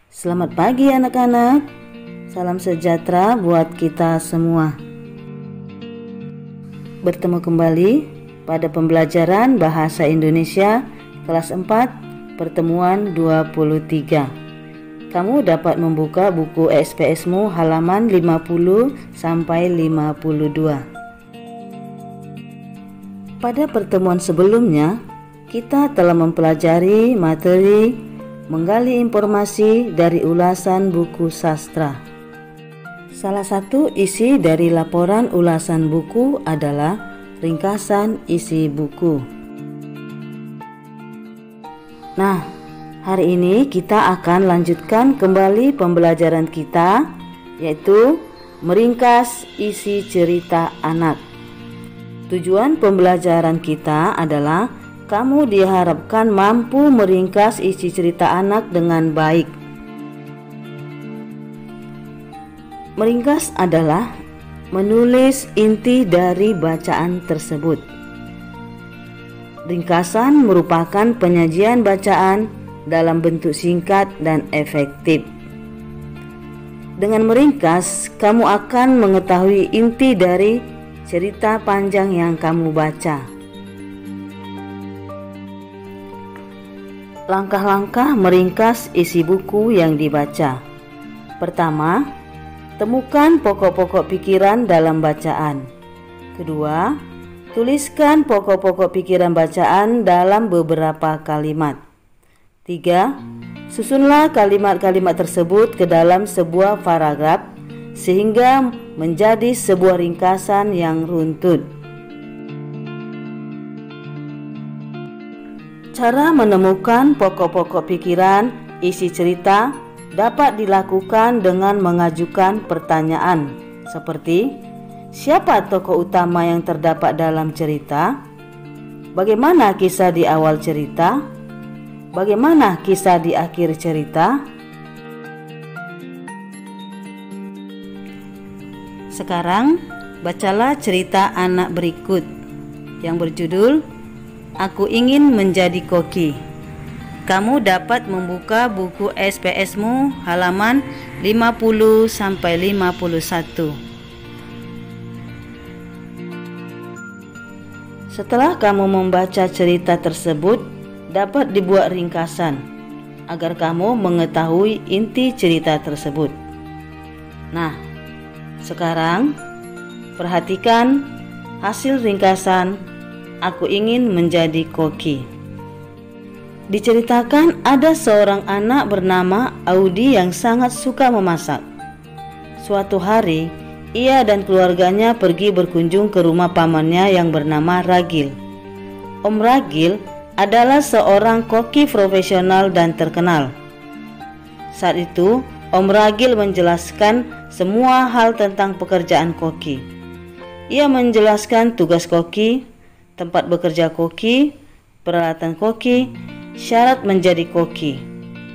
Selamat pagi anak-anak. Salam sejahtera buat kita semua. Bertemu kembali pada pembelajaran Bahasa Indonesia kelas 4 pertemuan 23. Kamu dapat membuka buku SPS-mu halaman 50 sampai 52. Pada pertemuan sebelumnya, kita telah mempelajari materi menggali informasi dari ulasan buku sastra. Salah satu isi dari laporan ulasan buku adalah ringkasan isi buku. Nah, hari ini kita akan lanjutkan kembali pembelajaran kita, yaitu meringkas isi cerita anak. Tujuan pembelajaran kita adalah kamu diharapkan mampu meringkas isi cerita anak dengan baik. Meringkas adalah menulis inti dari bacaan tersebut. Ringkasan merupakan penyajian bacaan dalam bentuk singkat dan efektif. Dengan meringkas, kamu akan mengetahui inti dari cerita panjang yang kamu baca. Langkah-langkah meringkas isi buku yang dibaca. Pertama, temukan pokok-pokok pikiran dalam bacaan. Kedua, tuliskan pokok-pokok pikiran bacaan dalam beberapa kalimat. Tiga, susunlah kalimat-kalimat tersebut ke dalam sebuah paragraf sehingga menjadi sebuah ringkasan yang runtut. Cara menemukan pokok-pokok pikiran isi cerita dapat dilakukan dengan mengajukan pertanyaan seperti: siapa tokoh utama yang terdapat dalam cerita? Bagaimana kisah di awal cerita? Bagaimana kisah di akhir cerita? Sekarang bacalah cerita anak berikut yang berjudul Aku ingin menjadi koki. Kamu dapat membuka buku SPS-mu halaman 50 sampai 51. Setelah kamu membaca cerita tersebut, dapat dibuat ringkasan agar kamu mengetahui inti cerita tersebut. Nah, sekarang perhatikan hasil ringkasan Aku ingin menjadi koki. Diceritakan ada seorang anak bernama Audi yang sangat suka memasak. Suatu hari, ia dan keluarganya pergi berkunjung ke rumah pamannya yang bernama Ragil. Om Ragil adalah seorang koki profesional dan terkenal. Saat itu, Om Ragil menjelaskan semua hal tentang pekerjaan koki. Ia menjelaskan tugas koki, tempat bekerja koki, peralatan koki, syarat menjadi koki,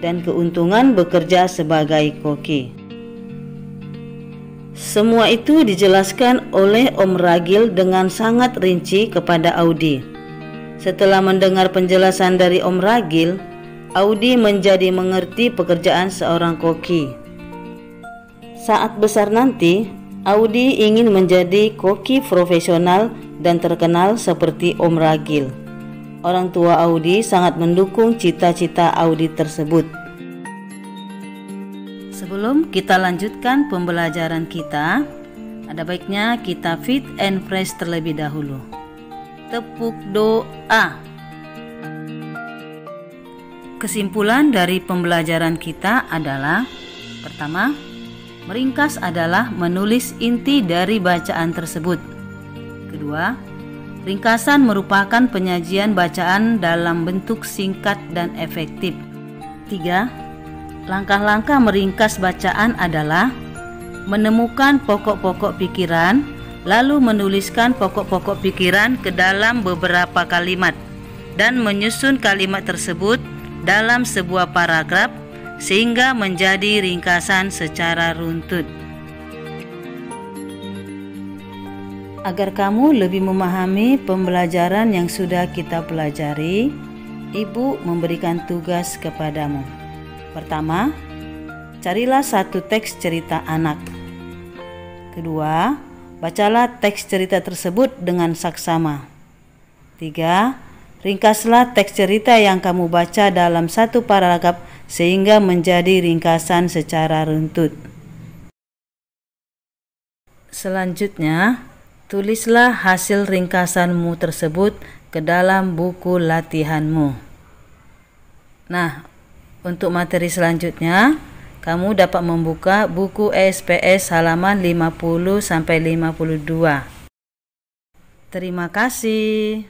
dan keuntungan bekerja sebagai koki. Semua itu dijelaskan oleh Om Ragil dengan sangat rinci kepada Audi. Setelah mendengar penjelasan dari Om Ragil, Audi menjadi mengerti pekerjaan seorang koki. Saat besar nanti, Audi ingin menjadi koki profesional dan terkenal seperti Om Ragil. Orang tua Audi sangat mendukung cita-cita Audi tersebut. Sebelum kita lanjutkan pembelajaran kita, ada baiknya kita fit and fresh terlebih dahulu. Tepuk doa. Kesimpulan dari pembelajaran kita adalah: pertama, meringkas adalah menulis inti dari bacaan tersebut. Kedua, ringkasan merupakan penyajian bacaan dalam bentuk singkat dan efektif. Tiga, langkah-langkah meringkas bacaan adalah menemukan pokok-pokok pikiran, lalu menuliskan pokok-pokok pikiran ke dalam beberapa kalimat, dan menyusun kalimat tersebut dalam sebuah paragraf sehingga menjadi ringkasan secara runtut. Agar kamu lebih memahami pembelajaran yang sudah kita pelajari, Ibu memberikan tugas kepadamu. Pertama, carilah satu teks cerita anak. Kedua, bacalah teks cerita tersebut dengan saksama. 3. Ringkaslah teks cerita yang kamu baca dalam satu paragraf sehingga menjadi ringkasan secara runtut. Selanjutnya, tulislah hasil ringkasanmu tersebut ke dalam buku latihanmu. Nah, untuk materi selanjutnya, kamu dapat membuka buku ESPS halaman 50-52. Terima kasih.